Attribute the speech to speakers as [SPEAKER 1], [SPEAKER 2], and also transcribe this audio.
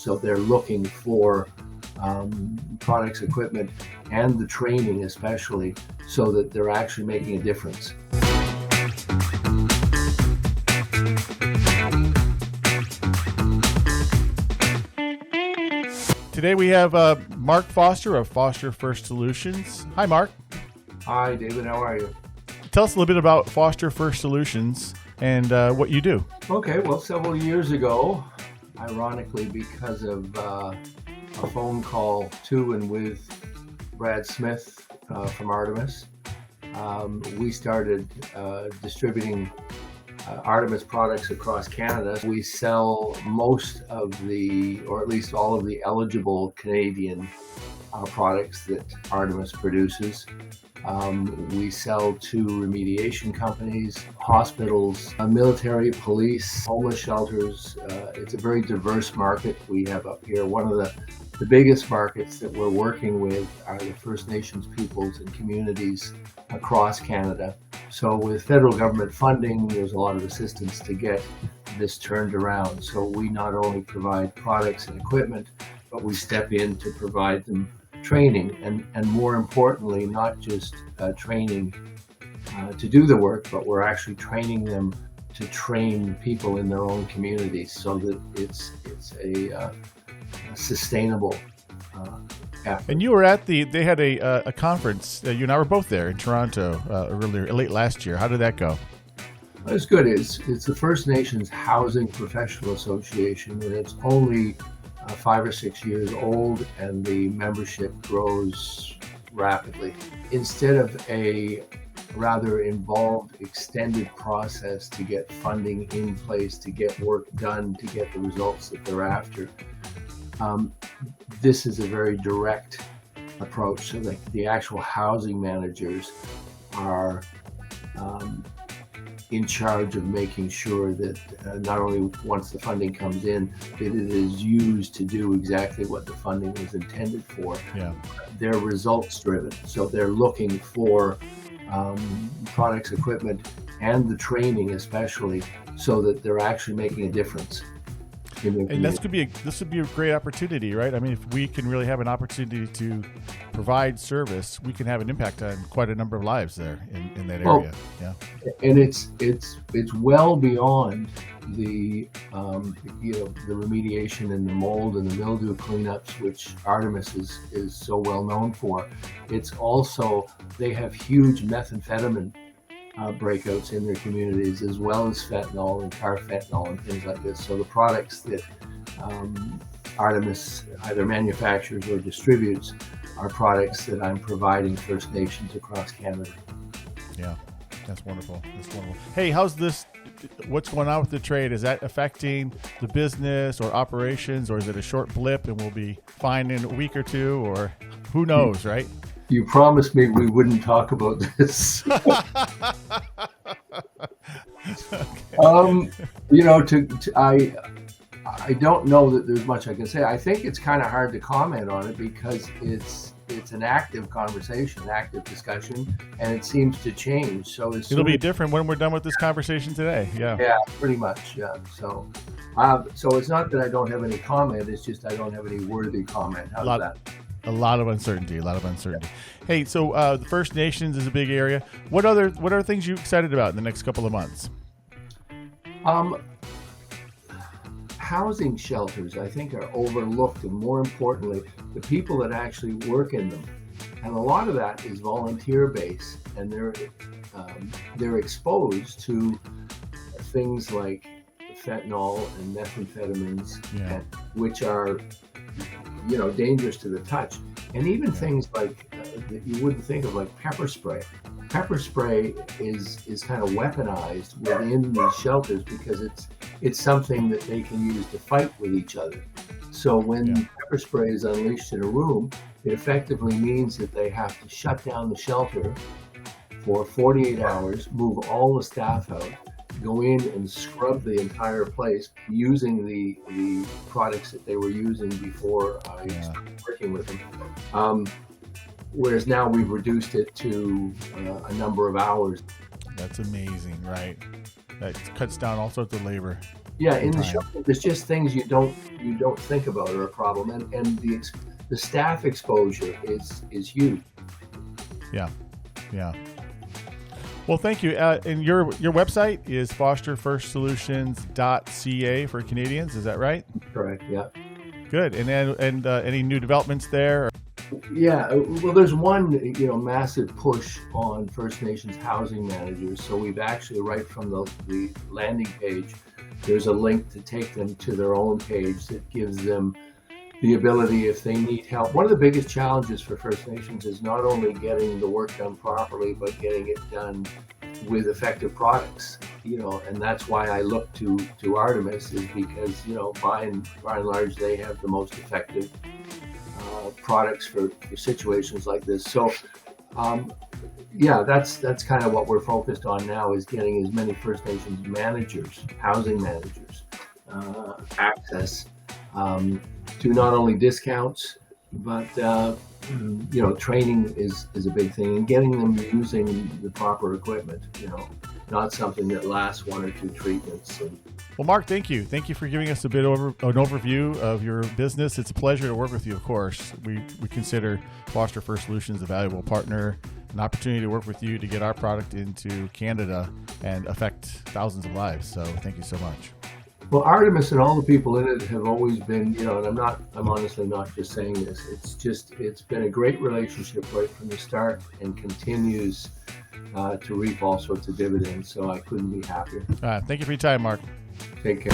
[SPEAKER 1] So they're looking for products, equipment, and the training especially, so that they're actually making a difference.
[SPEAKER 2] Today we have Mark Foster of Foster First Solutions. Hi, Mark.
[SPEAKER 1] Hi, David. How are you?
[SPEAKER 2] Tell us a little bit about Foster First Solutions and what you do.
[SPEAKER 1] Okay, well, several years ago, ironically, because of a phone call to and with Brad Smith from Artemis, we started distributing Artemis products across Canada. We sell most of the, or at least all of the eligible Canadian products that Artemis produces. We sell to remediation companies, hospitals, military, police, homeless shelters. It's a very diverse market we have up here. One of the biggest markets that we're working with are the First Nations peoples and communities across Canada. So with federal government funding, there's a lot of assistance to get this turned around. So we not only provide products and equipment, but we step in to provide them training, and more importantly, not just training to do the work, but we're actually training them to train people in their own communities, so that it's a sustainable effort.
[SPEAKER 2] And you were at they had a conference. You and I were both there in Toronto late last year. How did that go?
[SPEAKER 1] It's good. It's the First Nations Housing Professional Association, and it's only 5 or 6 years old, and the membership grows rapidly. Instead of a rather involved, extended process to get funding in place, to get work done, to get the results that they're after, this is a very direct approach. So the actual housing managers are in charge of making sure that not only once the funding comes in, that it is used to do exactly what the funding was intended for.
[SPEAKER 2] Yeah.
[SPEAKER 1] They're results driven. So they're looking for products, equipment, and the training especially, so that they're actually making a difference.
[SPEAKER 2] And this would be a great opportunity, right? I mean, if we can really have an opportunity to provide service, we can have an impact on quite a number of lives there in that area. Yeah.
[SPEAKER 1] And it's well beyond the the remediation and the mold and the mildew cleanups, which Artemis is so well known for. It's also, they have huge methamphetamine breakouts in their communities, as well as fentanyl and carfentanil and things like this. So the products that Artemis either manufactures or distributes are products that I'm providing First Nations across Canada.
[SPEAKER 2] Yeah, that's wonderful. Hey, what's going on with the trade? Is that affecting the business or operations, or is it a short blip and we'll be fine in a week or two, or who knows, right?
[SPEAKER 1] You promised me we wouldn't talk about this.
[SPEAKER 2] Okay.
[SPEAKER 1] I don't know that there's much I can say. I think it's kind of hard to comment on it because it's an active conversation, active discussion, and it seems to change. So
[SPEAKER 2] it'll be different when we're done with this conversation today. Yeah.
[SPEAKER 1] Yeah, pretty much. Yeah. So it's not that I don't have any comment. It's just I don't have any worthy comment. How's that?
[SPEAKER 2] A lot of uncertainty. Yeah. Hey, so the First Nations is a big area. What other things you excited about in the next couple of months?
[SPEAKER 1] Housing shelters, I think, are overlooked, and more importantly, the people that actually work in them. And a lot of that is volunteer based, and they're exposed to things like fentanyl and methamphetamines, which are dangerous to the touch, and even things like that you wouldn't think of, like pepper spray. Pepper spray is kind of weaponized within these shelters because it's something that they can use to fight with each other. So when pepper spray is unleashed in a room, it effectively means that they have to shut down the shelter for 48 hours, move all the staff out, go in and scrub the entire place using the products that they were using before I started working with them. Whereas now we've reduced it to a number of hours.
[SPEAKER 2] That's amazing, right? That cuts down all sorts of labor.
[SPEAKER 1] Yeah, in the
[SPEAKER 2] time.
[SPEAKER 1] show, there's just things you don't think about are a problem, and the staff exposure is huge.
[SPEAKER 2] Yeah, yeah. Well, thank you. And your website is fosterfirstsolutions.ca for Canadians. Is that right?
[SPEAKER 1] Correct. Yeah.
[SPEAKER 2] Good. And then any new developments there?
[SPEAKER 1] Yeah. Well, there's one massive push on First Nations housing managers. So we've actually, right from the landing page, there's a link to take them to their own page that gives them the ability, if they need help. One of the biggest challenges for First Nations is not only getting the work done properly, but getting it done with effective products. And that's why I look to Artemis, is because by and large they have the most effective products for situations like this. So that's kind of what we're focused on now, is getting as many First Nations managers, housing managers, access to not only discounts, but training is a big thing, and getting them using the proper equipment. Not something that lasts one or two treatments.
[SPEAKER 2] Well, Mark, thank you. Thank you for giving us a bit an overview of your business. It's a pleasure to work with you, of course. We consider Foster First Solutions a valuable partner, an opportunity to work with you to get our product into Canada and affect thousands of lives. So thank you so much.
[SPEAKER 1] Well, Artemis and all the people in it have always been, and I'm honestly not just saying this. It's been a great relationship right from the start, and continues to reap all sorts of dividends. So I couldn't be happier.
[SPEAKER 2] Thank you for your time, Mark.
[SPEAKER 1] Take care.